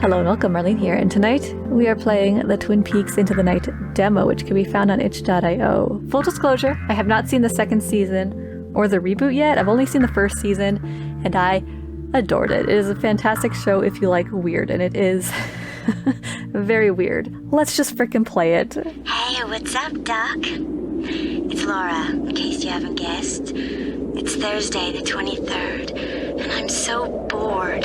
Hello and welcome, Marlene here, and tonight we are playing the Twin Peaks Into the Night demo, which can be found on itch.io. Full disclosure, I have not seen the second season or the reboot yet. I've only seen the first season, and I adored it. It is a fantastic show if you like weird, and it is very weird. Let's just frickin' play it. Hey, what's up, Doc? It's Laura, in case you haven't guessed. It's Thursday the 23rd, and I'm so bored.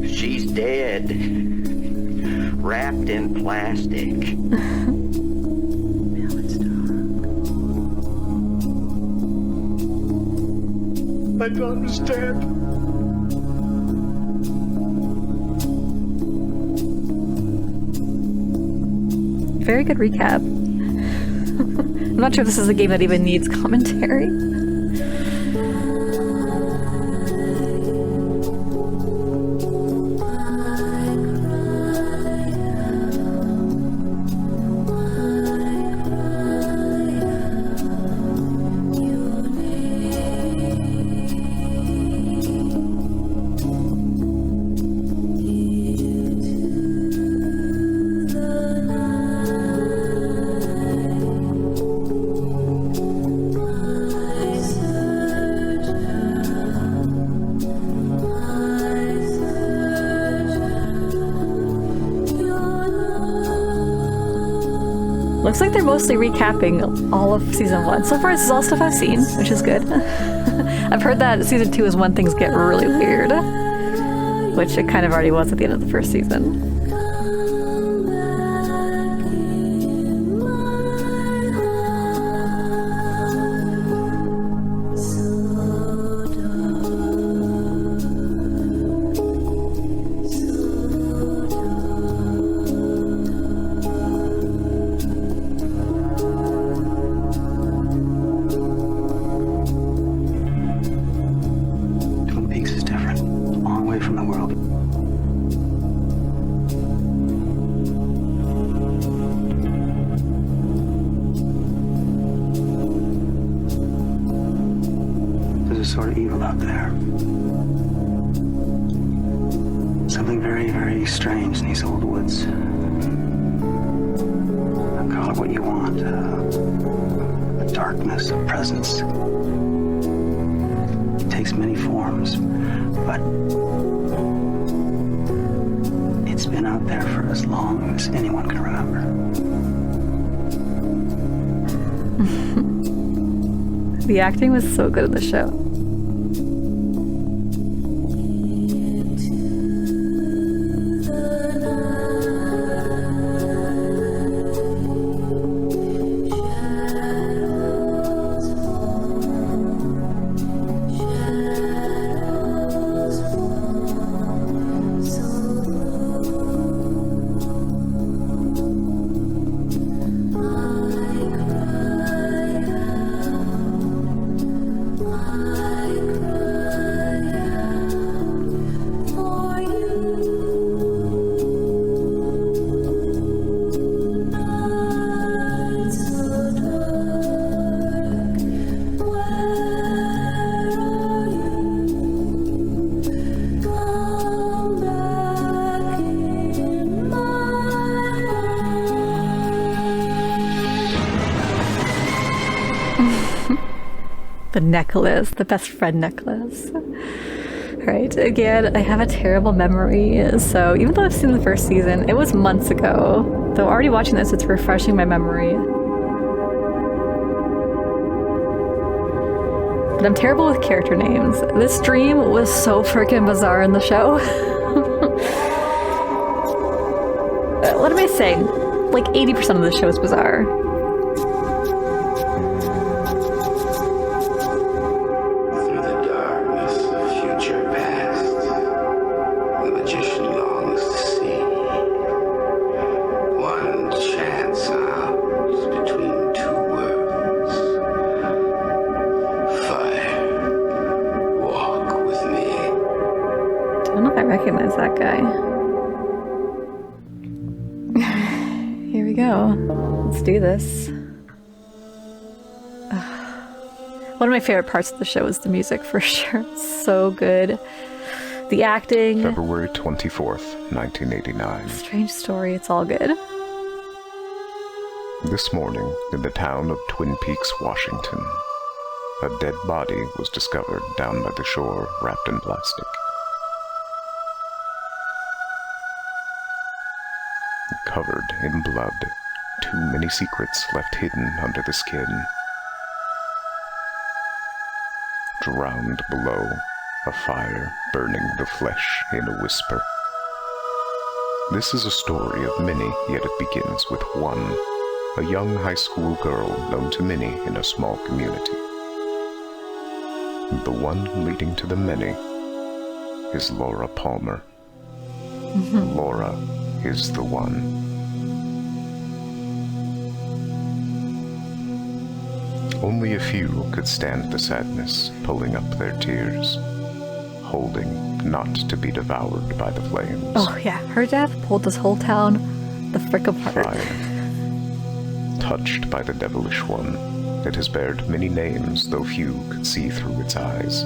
She's dead. Wrapped in plastic. Now it's dark. My daughter's dead. Very good recap. I'm not sure if this is a game that even needs commentary. Looks like they're mostly recapping all of season 1. So far, this is all stuff I've seen, which is good. I've heard that season 2 is when things get really weird, which it kind of already was at the end of the first season. Sort of evil out there. Something very, very strange in these old woods. Call it what you want. A darkness, a presence. It takes many forms, but it's been out there for as long as anyone can remember. The acting was so good in the show. The necklace, the best friend necklace. Right, again, I have a terrible memory, so even though I've seen the first season, it was months ago. Though already watching this, it's refreshing my memory. But I'm terrible with character names. This dream was so freaking bizarre in the show. What am I saying? Like 80% of the show is bizarre. I don't know if I recognize that guy. Here we go. Let's do this. One of my favorite parts of the show is the music, for sure. So good. The acting. February 24th, 1989. Strange story, it's all good. This morning, in the town of Twin Peaks, Washington, a dead body was discovered down by the shore, wrapped in plastic. Covered in blood, too many secrets left hidden under the skin. Drowned below, a fire burning the flesh in a whisper. This is a story of many, yet it begins with one, a young high school girl known to many in a small community. The one leading to the many is Laura Palmer. Laura is the one. Only a few could stand the sadness, pulling up their tears, holding not to be devoured by the flames. Oh yeah, her death pulled this whole town the frick apart. Fire. Touched by the devilish one, it has bared many names, though few could see through its eyes.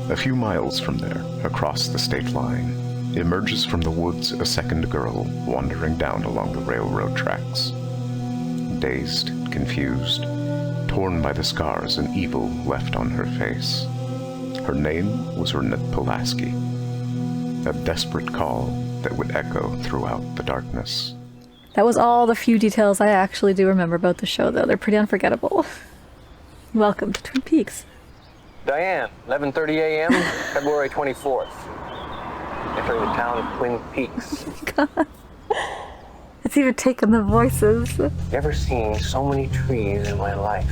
A few miles from there, across the state line, emerges from the woods a second girl wandering down along the railroad tracks. Dazed, confused, torn by the scars and evil left on her face. Her name was Renette Pulaski, a desperate call that would echo throughout the darkness. That was all the few details I actually do remember about the show, though. They're pretty unforgettable. Welcome to Twin Peaks. Diane, 11:30 a.m., February 24th. Entering the town of Twin Peaks. God. It's even taken the voices. Never seen so many trees in my life.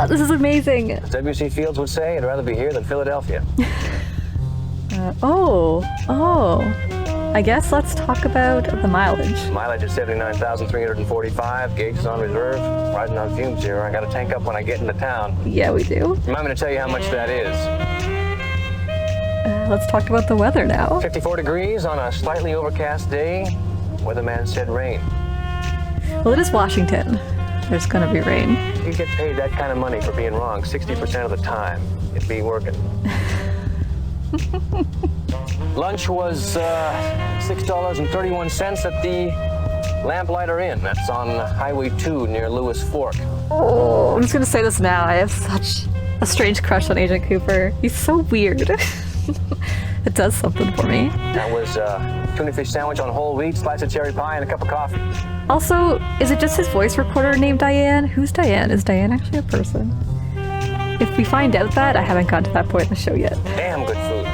This is amazing. As W.C. Fields would say, I'd rather be here than Philadelphia. I guess let's talk about the mileage. Mileage is 79,345. Gauge is on reserve. Riding on fumes here. I got to tank up when I get into town. Yeah, we do. Remind me to tell you how much that is. Let's talk about the weather now. 54 degrees on a slightly overcast day. Weatherman said rain. Well, it is Washington. There's gonna be rain. You get paid that kind of money for being wrong 60% of the time. It'd be working. Lunch was $6.31 at the Lamplighter Inn. That's on Highway 2 near Lewis Fork. Oh, I'm just gonna say this now. I have such a strange crush on Agent Cooper. He's so weird. It does something for me. That was tuna fish sandwich on whole wheat, slice of cherry pie, and a cup of coffee. Also, is it just his voice recorder named Diane? Who's Diane? Is Diane actually a person? If we find out that, I haven't gotten to that point in the show yet. Damn good food.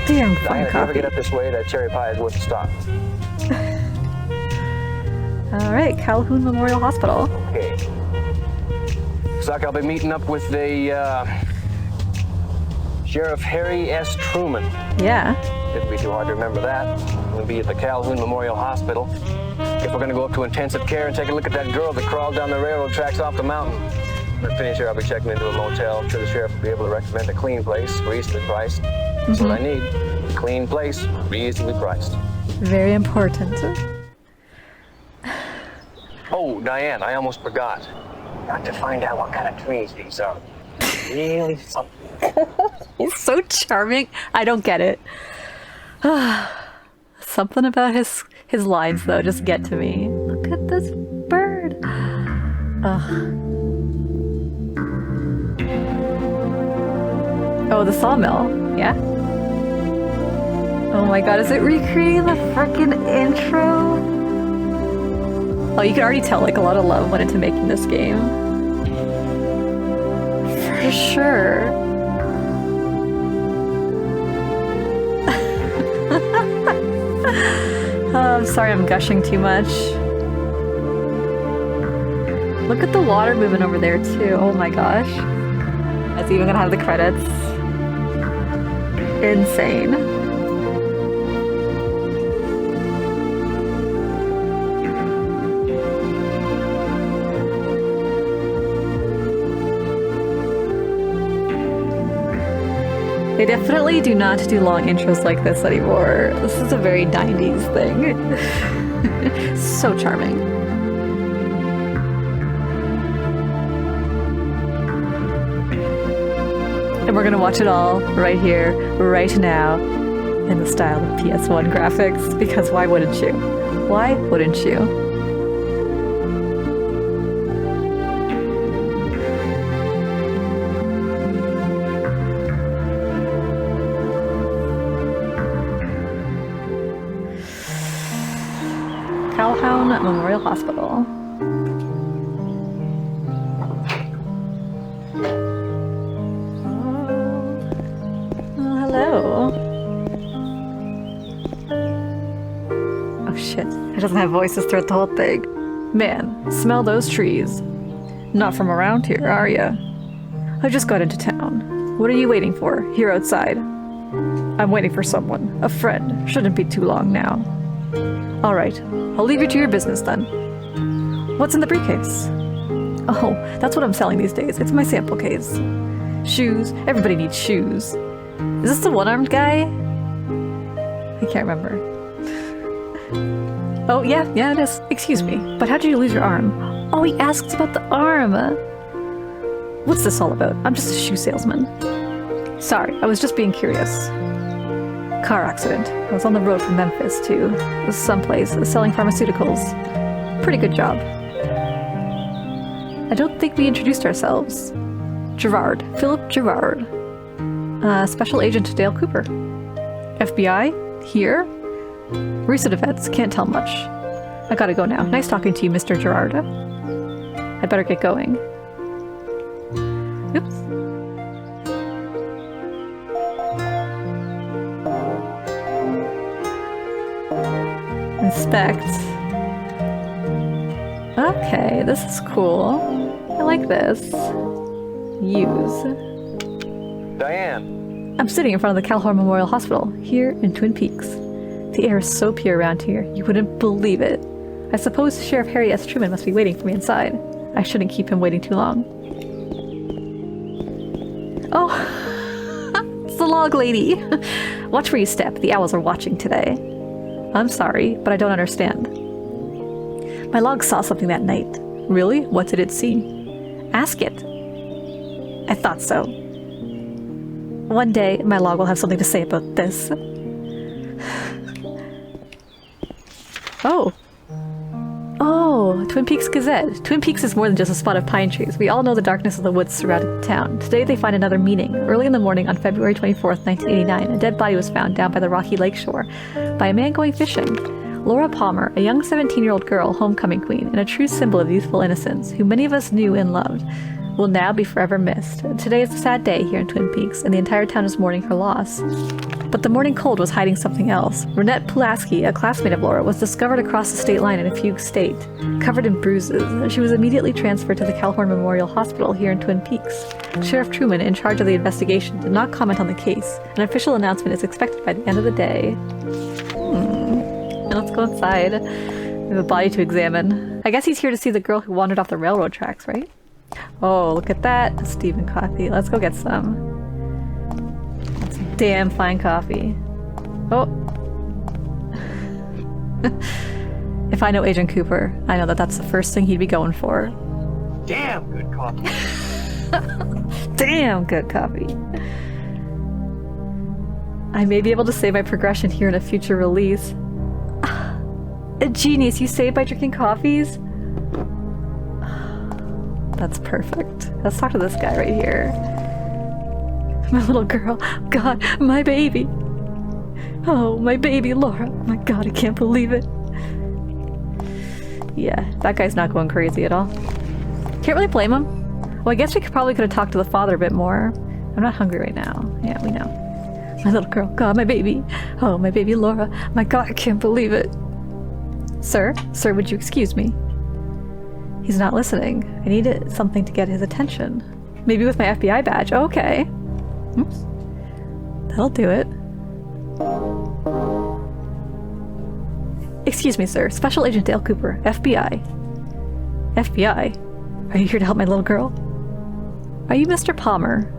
Damn Diane, fun if you ever coffee. get up this way, that cherry pie is worth a stop. All right, Calhoun Memorial Hospital. Okay. Looks like I'll be meeting up with the Sheriff Harry S. Truman. Yeah. Shouldn't be too hard to remember that. We'll be at the Calhoun Memorial Hospital. If we're going to go up to intensive care and take a look at that girl that crawled down the railroad tracks off the mountain. When I finish here, I'll be checking into a motel. I'm sure the sheriff will be able to recommend a clean place, reasonably priced. That's what I need. A clean place, reasonably priced. Very important. Oh, Diane, I almost forgot. Got to find out what kind of trees these are. Really something. He's so charming. I don't get it. Something about his lines, though, just get to me. Look at this bird. Ugh. Oh, the sawmill. Yeah? Oh my god, is it recreating the frickin' intro? Oh, you can already tell, like, a lot of love went into making this game. For sure. Oh, I'm sorry I'm gushing too much. Look at the water moving over there, too. Oh my gosh. That's even gonna have the credits. Insane. They definitely do not do long intros like this anymore. This is a very 90s thing. So charming. And we're gonna watch it all right here, right now, in the style of PS1 graphics, because why wouldn't you? Why wouldn't you? Calhoun Memorial Hospital. Oh, hello. Oh shit, it doesn't have voices throughout the whole thing. Man, smell those trees. Not from around here, are ya? I just got into town. What are you waiting for, here outside? I'm waiting for someone. A friend. Shouldn't be too long now. Alright, I'll leave you to your business then. What's in the briefcase? Oh, that's what I'm selling these days. It's my sample case. Shoes. Everybody needs shoes. Is this the one-armed guy? I can't remember. Oh, yeah, it is. Excuse me, but how did you lose your arm? Oh, he asks about the arm. What's this all about? I'm just a shoe salesman. Sorry, I was just being curious. Car accident. I was on the road from Memphis to someplace selling pharmaceuticals. Pretty good job. I don't think we introduced ourselves. Gerard. Philip Gerard. Special Agent Dale Cooper. FBI? Here? Recent events. Can't tell much. I gotta go now. Nice talking to you, Mr. Gerard. I better get going. Oops. Inspect. Okay, this is cool. I like this. Use. Diane. I'm sitting in front of the Calhoun Memorial Hospital, here in Twin Peaks. The air is so pure around here, you wouldn't believe it. I suppose Sheriff Harry S. Truman must be waiting for me inside. I shouldn't keep him waiting too long. Oh, it's the log lady. Watch where you step. The owls are watching today. I'm sorry, but I don't understand. My log saw something that night. Really? What did it see? Ask it. I thought so. One day, my log will have something to say about this. Oh. Oh, Twin Peaks Gazette. Twin Peaks is more than just a spot of pine trees. We all know the darkness of the woods surrounding the town. Today they find another meaning. Early in the morning on February 24th, 1989, a dead body was found down by the rocky lakeshore by a man going fishing. Laura Palmer, a young 17-year-old girl, homecoming queen, and a true symbol of youthful innocence, who many of us knew and loved, will now be forever missed. Today is a sad day here in Twin Peaks, and the entire town is mourning her loss. But the morning cold was hiding something else. Renette Pulaski, a classmate of Laura, was discovered across the state line in a fugue state, covered in bruises. She was immediately transferred to the Calhoun Memorial Hospital here in Twin Peaks. Sheriff Truman, in charge of the investigation, did not comment on the case. An official announcement is expected by the end of the day. Let's go inside. We have a body to examine. I guess he's here to see the girl who wandered off the railroad tracks, right? Oh, look at that. Stephen coffee. Let's go get some. It's damn fine coffee. Oh. If I know Agent Cooper, I know that that's the first thing he'd be going for. Damn good coffee. Damn good coffee. I may be able to save my progression here in a future release. A genius, you save by drinking coffees? That's perfect. Let's talk to this guy right here. My little girl. God, my baby. Oh, my baby, Laura. Oh my God, I can't believe it. Yeah, that guy's not going crazy at all. Can't really blame him. Well, I guess we probably could have talked to the father a bit more. I'm not hungry right now. Yeah, we know. My little girl. God, my baby. Oh, my baby, Laura. My God, I can't believe it. Sir? Sir, would you excuse me? He's not listening. I needed something to get his attention. Maybe with my FBI badge. Oh, okay. Oops. That'll do it. Excuse me, sir. Special Agent Dale Cooper, FBI. FBI? Are you here to help my little girl? Are you Mr. Palmer?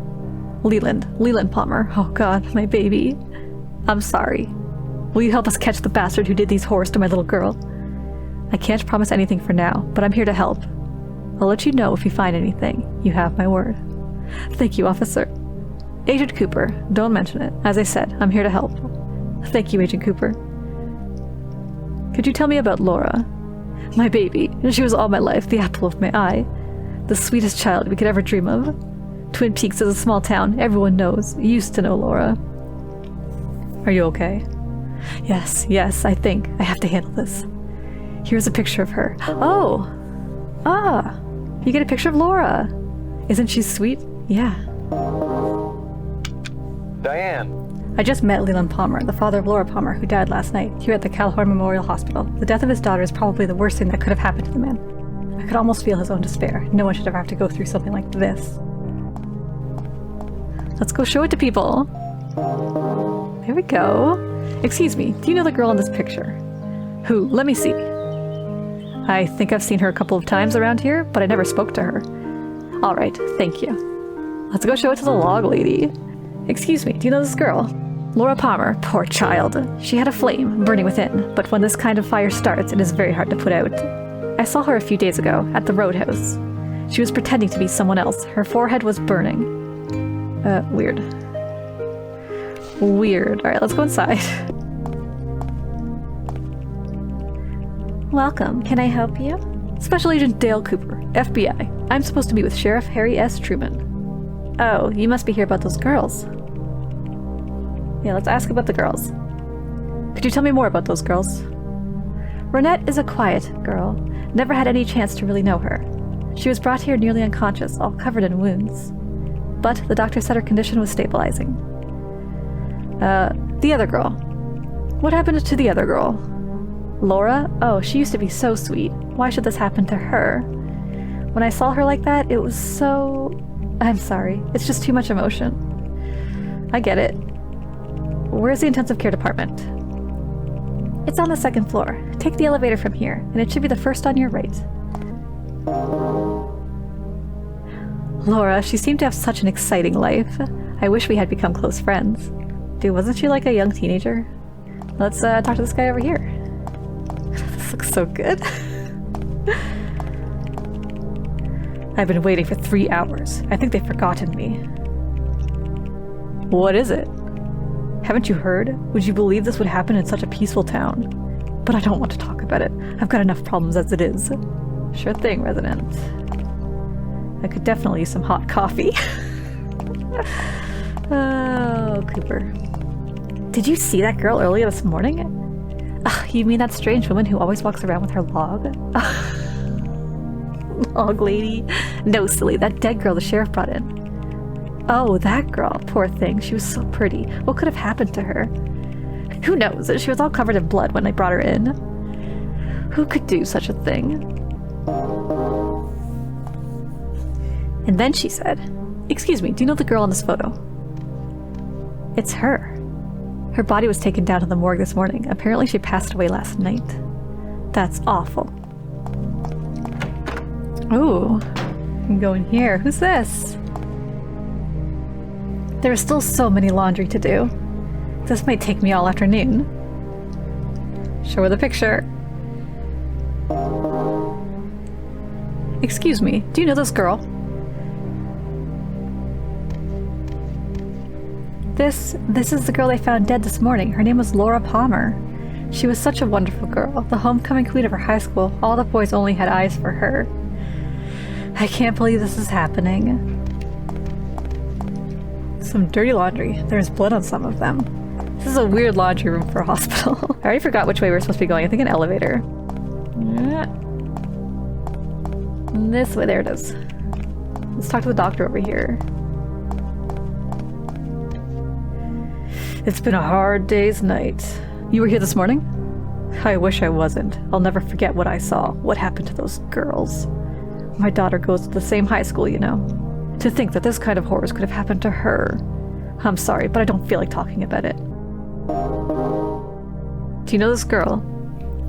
Leland Palmer. Oh God, my baby. I'm sorry. Will you help us catch the bastard who did these horrors to my little girl? I can't promise anything for now, but I'm here to help. I'll let you know if you find anything. You have my word. Thank you, officer. Agent Cooper, don't mention it. As I said, I'm here to help. Thank you, Agent Cooper. Could you tell me about Laura? My baby. She was all my life, the apple of my eye. The sweetest child we could ever dream of. Twin Peaks is a small town, everyone knows. You used to know Laura. Are you okay? Yes, I think. I have to handle this. Here's a picture of her. Oh! Ah! You get a picture of Laura! Isn't she sweet? Yeah. Diane. I just met Leland Palmer, the father of Laura Palmer, who died last night, here at the Calhoun Memorial Hospital. The death of his daughter is probably the worst thing that could have happened to the man. I could almost feel his own despair. No one should ever have to go through something like this. Let's go show it to people. There we go. Excuse me, do you know the girl in this picture? Who? Let me see. I think I've seen her a couple of times around here, but I never spoke to her. Alright, thank you. Let's go show it to the log lady. Excuse me, do you know this girl? Laura Palmer, poor child. She had a flame burning within, but when this kind of fire starts, it is very hard to put out. I saw her a few days ago, at the roadhouse. She was pretending to be someone else. Her forehead was burning. Weird. Alright, let's go inside. Welcome, can I help you? Special Agent Dale Cooper, FBI. I'm supposed to be with Sheriff Harry S. Truman. Oh, you must be here about those girls. Yeah, let's ask about the girls. Could you tell me more about those girls? Ronette is a quiet girl. Never had any chance to really know her. She was brought here nearly unconscious, all covered in wounds. But the doctor said her condition was stabilizing. The other girl. What happened to the other girl? Laura? Oh, she used to be so sweet. Why should this happen to her? When I saw her like that, it was so... I'm sorry. It's just too much emotion. I get it. Where's the intensive care department? It's on the second floor. Take the elevator from here, and it should be the first on your right. Laura, she seemed to have such an exciting life. I wish we had become close friends. Dude, wasn't she like a young teenager? Let's talk to this guy over here. This looks so good. I've been waiting for 3 hours. I think they've forgotten me. What is it? Haven't you heard? Would you believe this would happen in such a peaceful town? But I don't want to talk about it. I've got enough problems as it is. Sure thing, resident. I could definitely use some hot coffee. Oh, Cooper. Did you see that girl earlier this morning? You mean that strange woman who always walks around with her log? Log lady? No, silly, that dead girl the sheriff brought in. Oh, that girl. Poor thing. She was so pretty. What could have happened to her? Who knows? She was all covered in blood when I brought her in. Who could do such a thing? And then she said, "Excuse me, do you know the girl in this photo?" It's her. Her body was taken down to the morgue this morning. Apparently she passed away last night. That's awful. Ooh, I can go in here. Who's this? There is still so many laundry to do. This might take me all afternoon. Show her the picture. Excuse me, do you know this girl? This is the girl they found dead this morning. Her name was Laura Palmer. She was such a wonderful girl, the homecoming queen of her high school. All the boys only had eyes for her. I can't believe this is happening. Some dirty laundry. There's blood on some of them. This is a weird laundry room for a hospital. I already forgot which way we're supposed to be going. I think an elevator. This way, there it is. Let's talk to the doctor over here. It's been a hard day's night. You were here this morning? I wish I wasn't. I'll never forget what I saw. What happened to those girls. My daughter goes to the same high school, you know. To think that this kind of horrors could have happened to her. I'm sorry, but I don't feel like talking about it. Do you know this girl?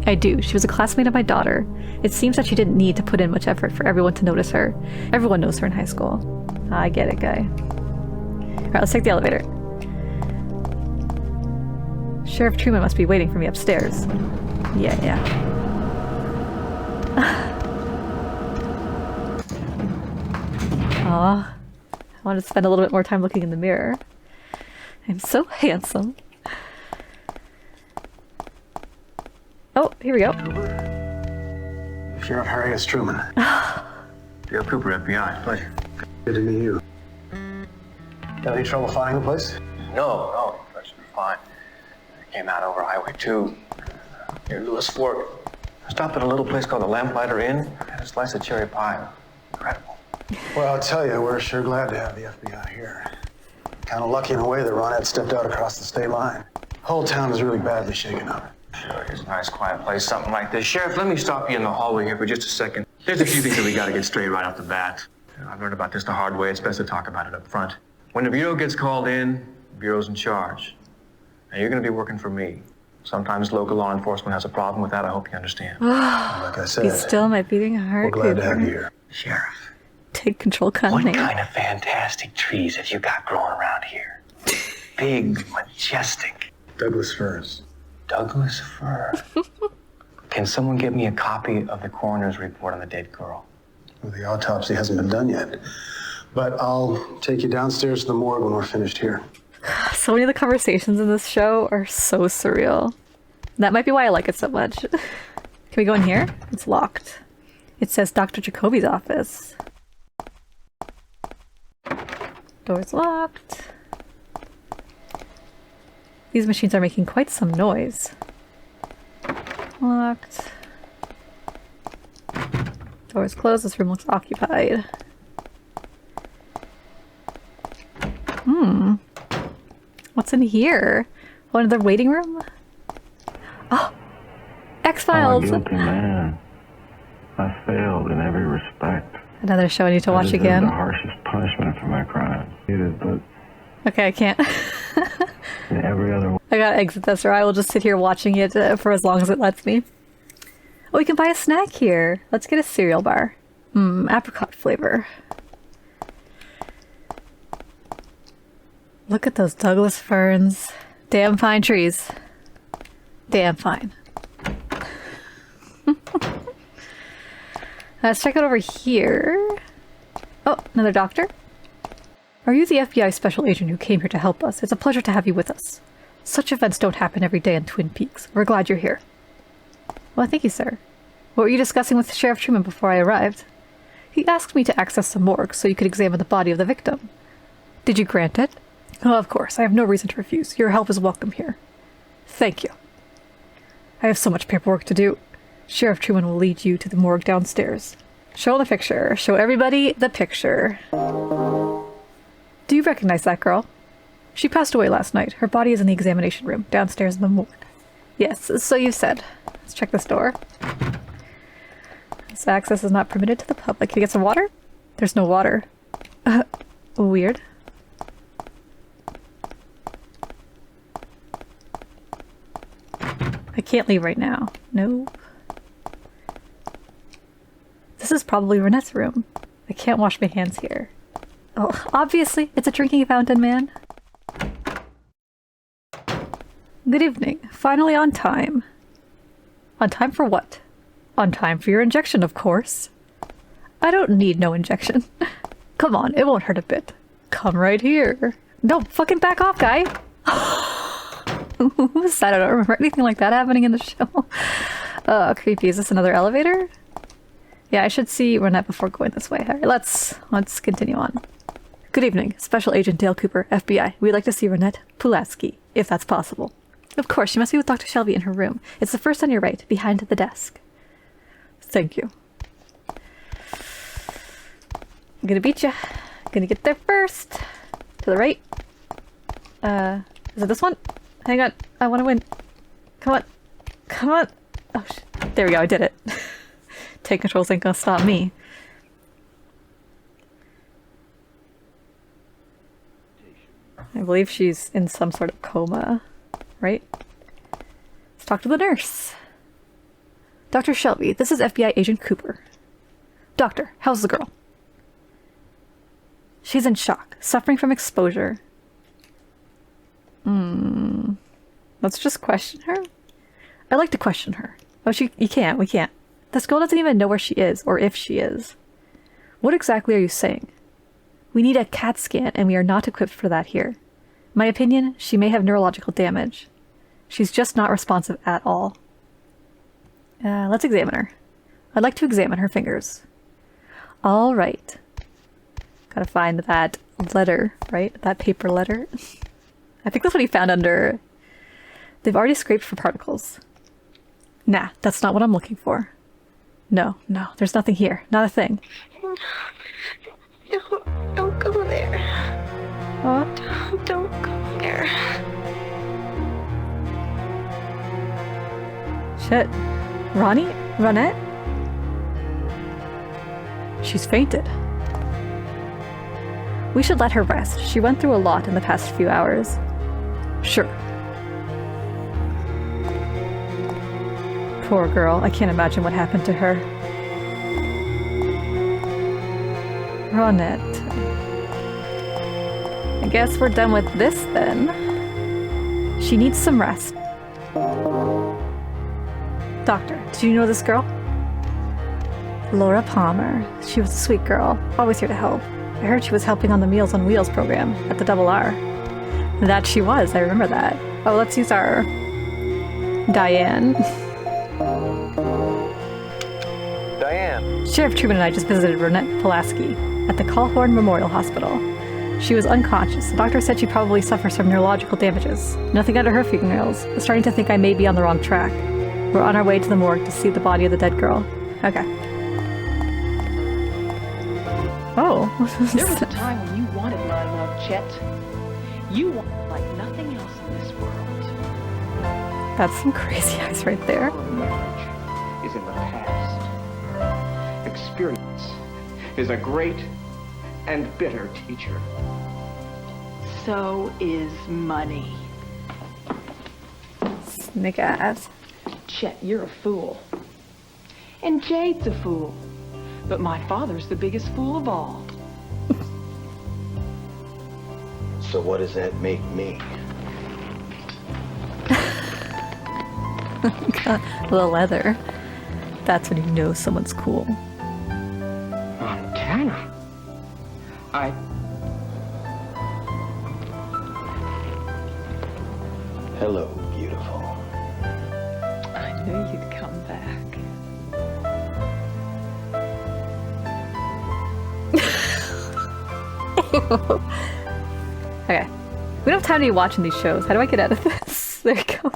I do. She was a classmate of my daughter. It seems that she didn't need to put in much effort for everyone to notice her. Everyone knows her in high school. I get it, guy. Alright, let's take the elevator. Sheriff Truman must be waiting for me upstairs. Yeah. Aw. wanted to spend a little bit more time looking in the mirror. I'm so handsome. Oh, here we go. Sheriff Harriet Truman. Dale Cooper, FBI. Pleasure. Good to meet you. Got any trouble finding the place? No, that should be fine. I came out over Highway 2, near Lewis Fork. I stopped at a little place called the Lamplighter Inn. Had a slice of cherry pie. Incredible. Well, I'll tell you, we're sure glad to have the FBI here. Kind of lucky in a way that Ronette stepped out across the state line. Whole town is really badly shaken up. Sure, it's a nice, quiet place, something like this. Sheriff, let me stop you in the hallway here for just a second. There's a few things that we gotta get straight right off the bat. I've learned about this the hard way. It's best to talk about it up front. When the Bureau gets called in, the Bureau's in charge. And you're gonna be working for me. Sometimes local law enforcement has a problem with that. I hope you understand. Like I said, He's still my beating heart. we're glad to have you here. Sheriff, Take control, kind of what name. kind of fantastic trees have you got growing around here? Big, majestic. Douglas firs. Douglas fir. Can someone get me a copy of the coroner's report on the dead girl? Well, the autopsy hasn't been done yet. But I'll take you downstairs to the morgue when we're finished here. So many of the conversations in this show are so surreal. That might be why I like it so much. Can we go in here? It's locked. It says Dr. Jacoby's office. Door's locked. These machines are making quite some noise. Locked. Door's closed. This room looks occupied. What's in here? One of the waiting room? Oh! X-Files! I'm a guilty man. I failed in every respect. Another show I need to watch deserve again. the harshest punishment for my crimes. It is, but Okay, I can't. in every other way. I gotta exit this, or I will just sit here watching it for as long as it lets me. Oh, we can buy a snack here. Let's get a cereal bar. Apricot flavor. Look at those Douglas ferns. Damn fine trees. Damn fine. Let's check it over here. Oh, another doctor. Are you the FBI special agent who came here to help us? It's a pleasure to have you with us. Such events don't happen every day in Twin Peaks. We're glad you're here. Well, thank you, sir. What were you discussing with Sheriff Truman before I arrived? He asked me to access the morgue so you could examine the body of the victim. Did you grant it? Oh, of course. I have no reason to refuse. Your help is welcome here. Thank you. I have so much paperwork to do. Sheriff Truman will lead you to the morgue downstairs. Show the picture. Show everybody the picture. Do you recognize that girl? She passed away last night. Her body is in the examination room, downstairs in the morgue. Yes, so you said. Let's check this door. This access is not permitted to the public. Can you get some water? There's no water. Weird. I can't leave right now. Nope. This is probably Renette's room. I can't wash my hands here. Oh, obviously, it's a drinking fountain, man. Good evening. Finally on time. On time for what? On time for your injection, of course. I don't need no injection. Come on, it won't hurt a bit. Come right here. No, fucking back off, guy. Who was that? I don't remember anything like that happening in the show. Creepy. Is this another elevator? Yeah, I should see Renette before going this way. All right, let's continue on. Good evening, Special Agent Dale Cooper, FBI. We'd like to see Renette Pulaski, if that's possible. Of course, you must be with Dr. Shelby in her room. It's the first on your right, behind the desk. Thank you. I'm gonna beat ya. Gonna get there first. To the right. Is it this one? Hang on. I want to win. Come on. Come on. Oh, shit. There we go. I did it. Take controls ain't gonna stop me. I believe she's in some sort of coma, right? Let's talk to the nurse. Dr. Shelby, this is FBI Agent Cooper. Doctor, how's the girl? She's in shock, suffering from exposure. Let's just question her? I'd like to question her. Oh, we can't. This girl doesn't even know where she is, or if she is. What exactly are you saying? We need a CAT scan, and we are not equipped for that here. My opinion, she may have neurological damage. She's just not responsive at all. Let's examine her. I'd like to examine her fingers. All right. Gotta find that letter, right? That paper letter. I think that's what he found under... They've already scraped for particles. Nah, that's not what I'm looking for. No, there's nothing here. Not a thing. No, don't go there. What? Don't go there. Shit. Ronnie? Ronette? She's fainted. We should let her rest. She went through a lot in the past few hours. Sure. Poor girl. I can't imagine what happened to her. Ronette. I guess we're done with this then. She needs some rest. Doctor, do you know this girl? Laura Palmer. She was a sweet girl. Always here to help. I heard she was helping on the Meals on Wheels program at the R. That she was. I remember that. Oh, let's use our... Diane. Diane. Sheriff Truman and I just visited Ronette Pulaski at the Callhorn Memorial Hospital. She was unconscious. The doctor said she probably suffers from neurological damages. Nothing under her fingernails. I'm starting to think I may be on the wrong track. We're on our way to the morgue to see the body of the dead girl. Okay. Oh. There was a time when you wanted my love, Chet. You wanted like nothing else in this world. That's some crazy eyes right there. Our marriage is in the past. Experience is a great and bitter teacher. So is money. Snake ass. Chet, you're a fool. And Jade's a fool. But my father's the biggest fool of all. So what does that make me? The leather. That's when you know someone's cool. Montana? Hello, beautiful. I knew you'd come back. Okay. We don't have time to be watching these shows. How do I get out of this? There you go.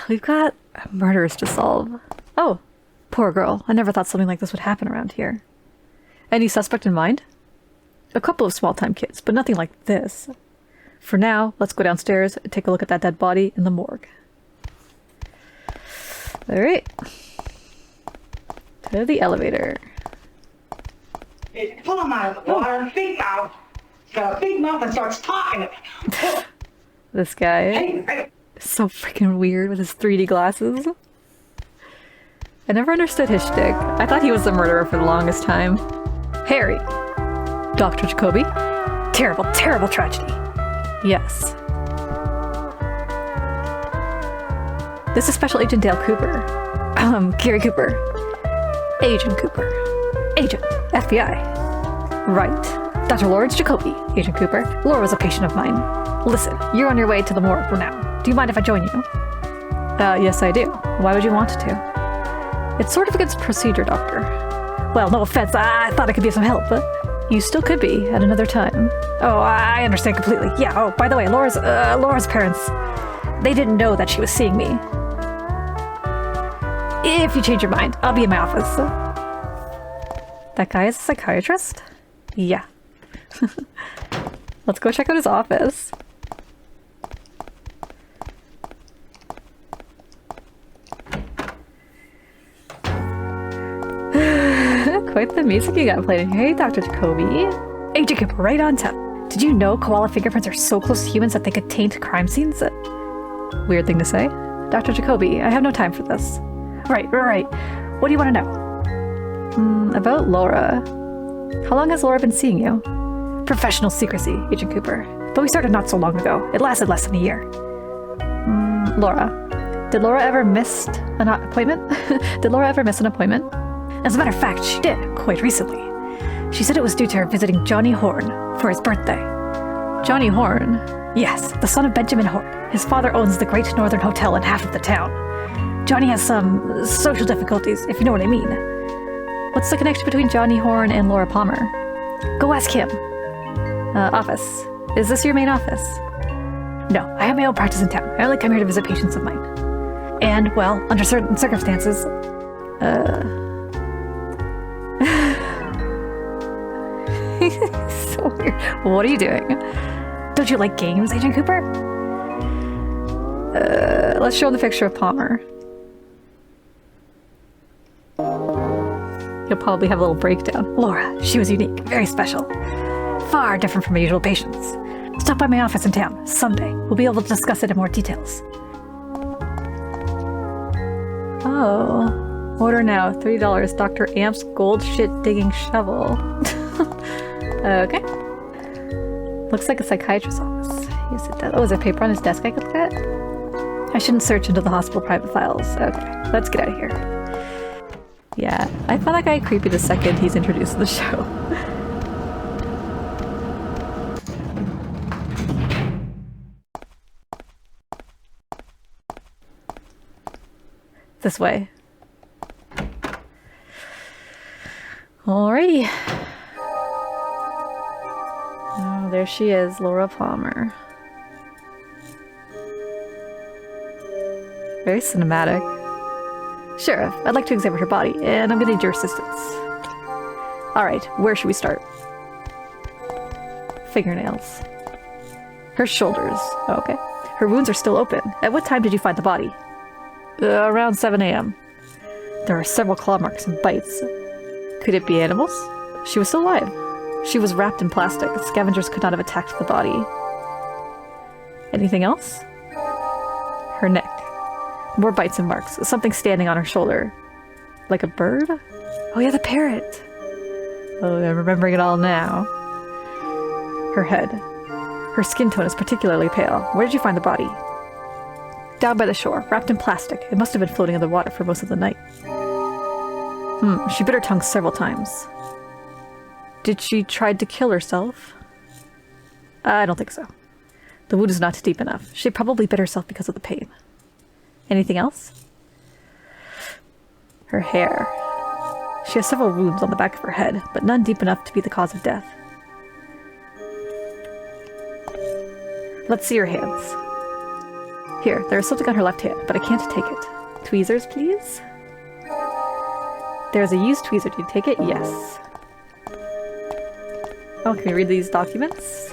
We've got murders to solve. Oh, poor girl. I never thought something like this would happen around here. Any suspect in mind? A couple of small-time kids, but nothing like this. For now, let's go downstairs and take a look at that dead body in the morgue. Alright. To the elevator. Pull him out of the water and big mouth. He's got a big mouth and starts talking to me. This guy is so freaking weird with his 3D glasses. I never understood his shtick. I thought he was the murderer for the longest time. Harry. Dr. Jacoby. Terrible, terrible tragedy. Yes. This is Special Agent Dale Cooper. Gary Cooper. Agent Cooper. Agent. FBI. Right. Dr. Lawrence Jacoby. Agent Cooper. Laura's a patient of mine. Listen, you're on your way to the morgue for now. Do you mind if I join you? Yes I do. Why would you want to? It's sort of against procedure, Doctor. Well, no offense, I thought I could be of some help, but you still could be at another time. Oh, I understand completely. Yeah, oh, by the way, Laura's parents, they didn't know that she was seeing me. If you change your mind, I'll be in my office. That guy is a psychiatrist? Yeah. Let's go check out his office. Quite the music you got played in here. Hey, Dr. Jacoby. Agent Cooper, right on top. Did you know koala fingerprints are so close to humans that they could taint crime scenes? Weird thing to say. Dr. Jacoby, I have no time for this. Right. What do you want to know? About Laura. How long has Laura been seeing you? Professional secrecy, Agent Cooper. But we started not so long ago. It lasted less than a year. Laura. Did Laura ever miss an appointment? Did Laura ever miss an appointment? As a matter of fact, she did, quite recently. She said it was due to her visiting Johnny Horn for his birthday. Johnny Horn? Yes, the son of Benjamin Horn. His father owns the Great Northern Hotel in half of the town. Johnny has some social difficulties, if you know what I mean. What's the connection between Johnny Horn and Laura Palmer? Go ask him. Office. Is this your main office? No, I have my own practice in town. I only come here to visit patients of mine. And, well, under certain circumstances, so weird. What are you doing? Don't you like games, Agent Cooper? Let's show him the picture of Palmer. He'll probably have a little breakdown. Laura, she was unique, very special. Far different from my usual patients. Stop by my office in town, someday. We'll be able to discuss it in more details. Oh. Order now, $30, Dr. Amp's gold shit digging shovel. Okay. Looks like a psychiatrist's office. Yes, it does. Oh, is there paper on his desk I could look at? I shouldn't search into the hospital private files. Okay, let's get out of here. Yeah, I found that guy creepy the second he's introduced to the show. This way. Alrighty. Oh, there she is, Laura Palmer. Very cinematic. Sheriff, I'd like to examine her body, and I'm gonna need your assistance. Alright, where should we start? Fingernails. Her shoulders. Okay. Her wounds are still open. At what time did you find the body? Around 7 a.m. There are several claw marks and bites. Could it be animals? She was still alive. She was wrapped in plastic. Scavengers could not have attacked the body. Anything else? Her neck. More bites and marks. Something standing on her shoulder. Like a bird? Oh yeah, the parrot! Oh, I'm remembering it all now. Her head. Her skin tone is particularly pale. Where did you find the body? Down by the shore, wrapped in plastic. It must have been floating in the water for most of the night. She bit her tongue several times. Did she try to kill herself? I don't think so. The wound is not deep enough. She probably bit herself because of the pain. Anything else? Her hair. She has several wounds on the back of her head, but none deep enough to be the cause of death. Let's see her hands. Here, there is something on her left hand, but I can't take it. Tweezers, please? There's a used tweezer. Do you take it? Yes. Oh, can we read these documents?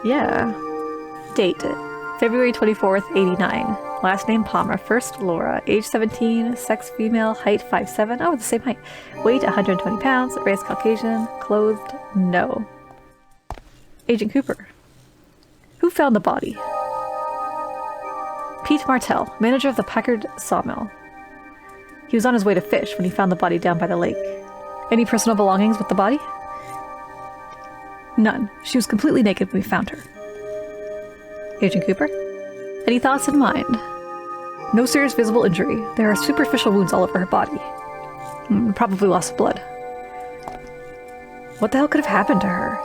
Yeah. Date. February 24th, 89. Last name Palmer. First Laura. Age 17. Sex female. Height 5'7". Oh, the same height. Weight 120 pounds. Race Caucasian. Clothed? No. Agent Cooper. Who found the body? Pete Martell, manager of the Packard sawmill. He was on his way to fish when he found the body down by the lake. Any personal belongings with the body? None. She was completely naked when we found her. Agent Cooper? Any thoughts in mind? No serious visible injury. There are superficial wounds all over her body. Probably loss of blood. What the hell could have happened to her?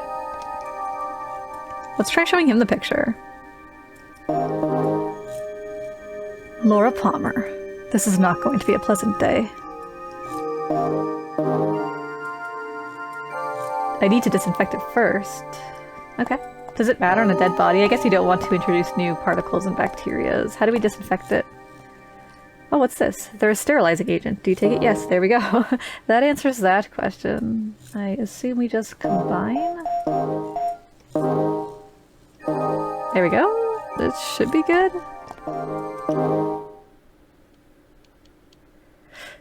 Let's try showing him the picture. Laura Palmer. This is not going to be a pleasant day. I need to disinfect it first. Okay. Does it matter on a dead body? I guess you don't want to introduce new particles and bacteria. How do we disinfect it? Oh, what's this? There's a sterilizing agent. Do you take it? Yes, there we go. That answers that question. I assume we just combine? There we go. This should be good.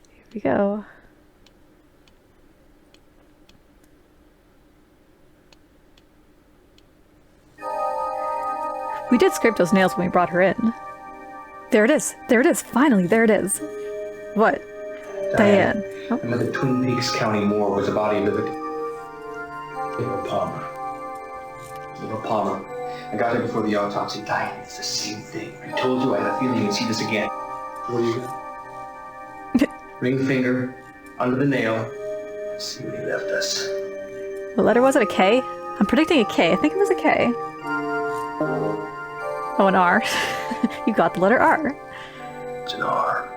Here we go. We did scrape those nails when we brought her in. There it is. There it is. Finally, there it is. What? Diane. Oh. Another Twin Peaks County morgue was the body of the victim. Laura Palmer. Laura Palmer. I got her before the autopsy. Diane, it's the same thing. I told you I had a feeling you'd see this again. What do you got? Ring finger, under the nail, See what he left us. What letter was it? A K? I'm predicting a K. I think it was a K. Oh, an R. You got the letter R. It's an R.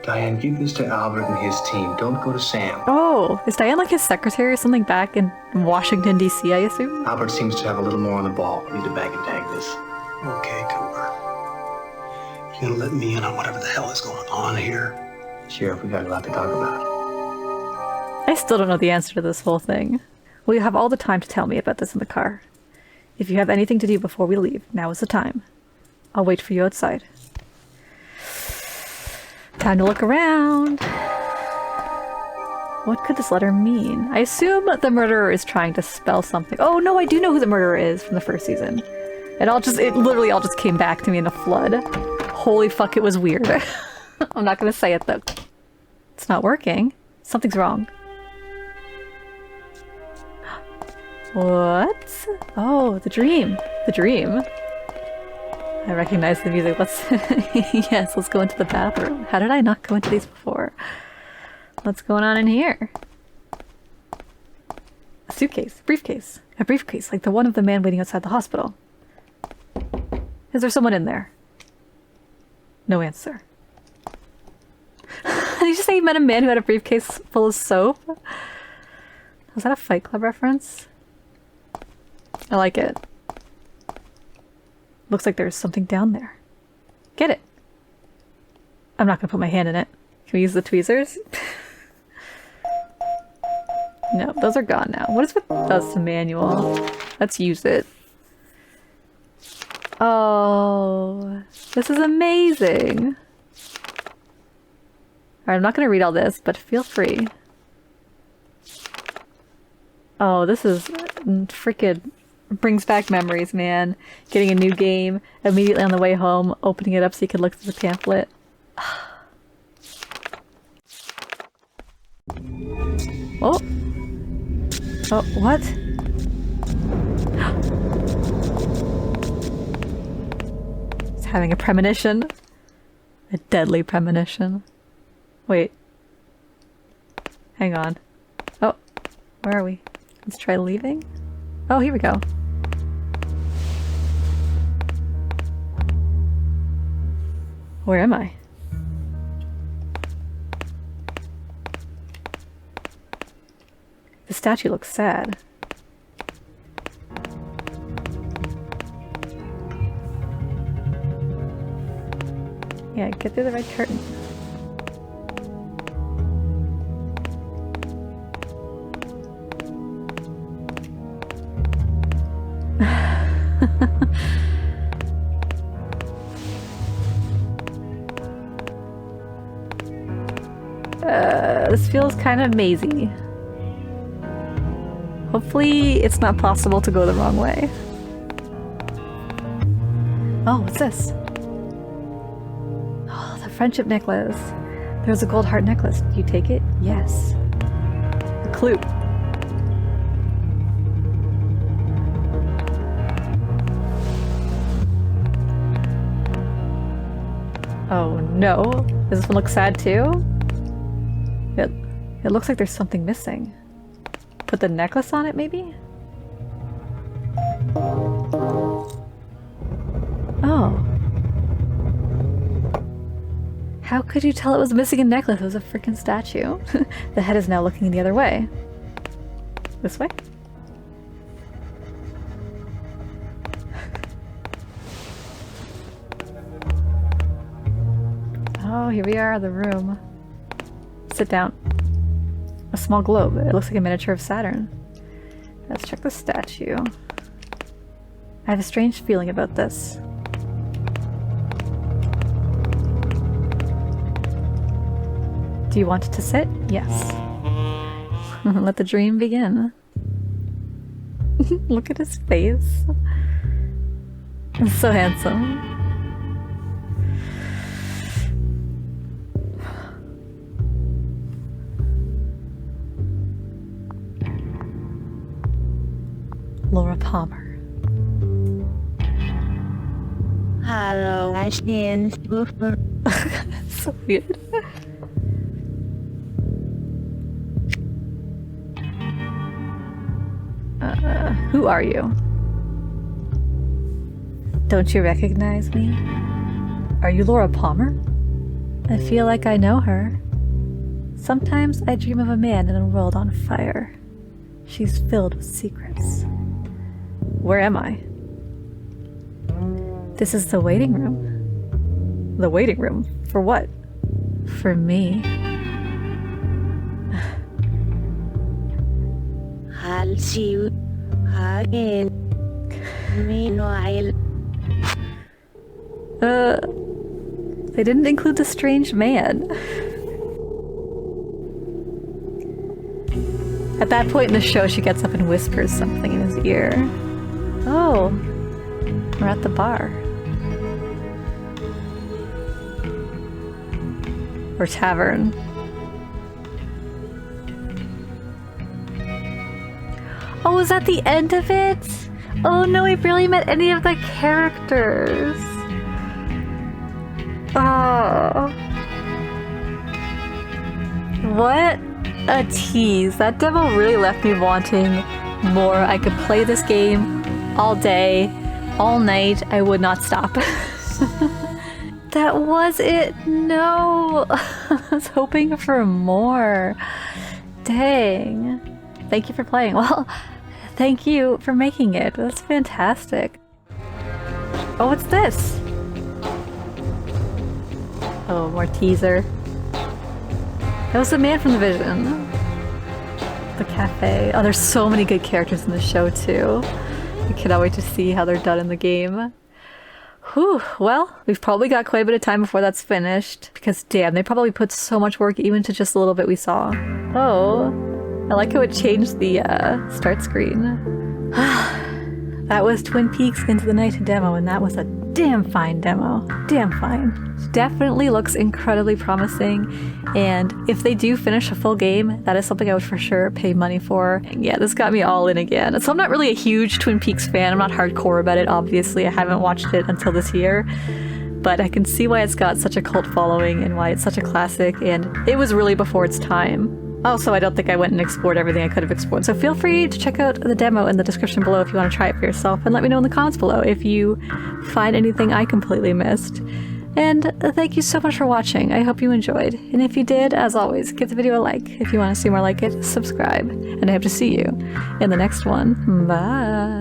Diane, give this to Albert and his team. Don't go to Sam. Oh, is Diane like his secretary or something back in Washington, D.C., I assume? Albert seems to have a little more on the ball. We need to bag and tag this. Okay, Cooper. You gonna let me in on whatever the hell is going on here? Sheriff, we got a lot to talk about. I still don't know the answer to this whole thing. Well, you have all the time to tell me about this in the car. If you have anything to do before we leave, now is the time. I'll wait for you outside. Time to look around. What could this letter mean? I assume the murderer is trying to spell something. Oh no, I do know who the murderer is from the first season. It literally all just came back to me in a flood. Holy fuck, it was weird. I'm not gonna say it though. It's not working. Something's wrong. What? Oh, the dream. The dream. I recognize the music. Let's yes, let's go into the bathroom. How did I not go into these before? What's going on in here? A suitcase, briefcase. A briefcase, like the one of the man waiting outside the hospital. Is there someone in there? No answer. Did you just say you met a man who had a briefcase full of soap? Was that a Fight Club reference? I like it. Looks like there's something down there. Get it. I'm not gonna put my hand in it. Can we use the tweezers? No, those are gone now. What is with us, the manual? Let's use it. Oh, this is amazing. Alright, I'm not gonna read all this, but feel free. Oh, this is freaking brings back memories, man. Getting a new game, immediately on the way home, opening it up so you could look through the pamphlet. Oh. Oh, what? It's having a premonition. A deadly premonition. Wait. Hang on. Oh, where are we? Let's try leaving. Oh, here we go. Where am I? The statue looks sad. Yeah, get through the red curtain. This feels kind of mazy. Hopefully it's not possible to go the wrong way. Oh, what's this? Oh, the friendship necklace. There's a gold heart necklace. Do you take it? Yes. A clue. Oh no. Does this one look sad too? It looks like there's something missing. Put the necklace on it, maybe? Oh. How could you tell it was missing a necklace? It was a freaking statue. The head is now looking the other way. This way? Oh, here we are, the room. Sit down. A small globe. It looks like a miniature of Saturn. Let's check the statue. I have a strange feeling about this. Do you want it to sit? Yes. Let the dream begin. Look at his face. He's so handsome. Laura Palmer. Hello, I stand. So weird. Who are you? Don't you recognize me? Are you Laura Palmer? I feel like I know her. Sometimes I dream of a man in a world on fire. She's filled with secrets. Where am I? This is the waiting room. The waiting room? For what? For me. I'll see you again. Meanwhile. They didn't include the strange man. At that point in the show, she gets up and whispers something in his ear. Oh, we're at the bar. Or tavern. Oh, is that the end of it? Oh no, we barely met any of the characters. Oh. What a tease. That demo really left me wanting more. I could play this game all day, all night. I would not stop. That was it. No. I was hoping for more. Dang. Thank you for playing. Well, thank you for making it. That's fantastic. Oh, what's this? Oh, more teaser. That was the man from the Vision. The cafe. Oh, there's so many good characters in the show too. I cannot wait to see how they're done in the game. Whew, well, we've probably got quite a bit of time before that's finished, because damn, they probably put so much work even to just a little bit we saw. Oh, I like how it changed the start screen. That was Twin Peaks Into the Night demo, and that was a damn fine demo. Damn fine. Definitely looks incredibly promising, and if they do finish a full game, that is something I would for sure pay money for. And yeah, this got me all in again. So I'm not really a huge Twin Peaks fan. I'm not hardcore about it, obviously. I haven't watched it until this year, but I can see why it's got such a cult following and why it's such a classic, and it was really before its time. Also, I don't think I went and explored everything I could have explored, so feel free to check out the demo in the description below if you want to try it for yourself, and let me know in the comments below if you find anything I completely missed. And thank you so much for watching. I hope you enjoyed, and if you did, as always, give the video a like. If you want to see more like it, subscribe, and I hope to see you in the next one. Bye!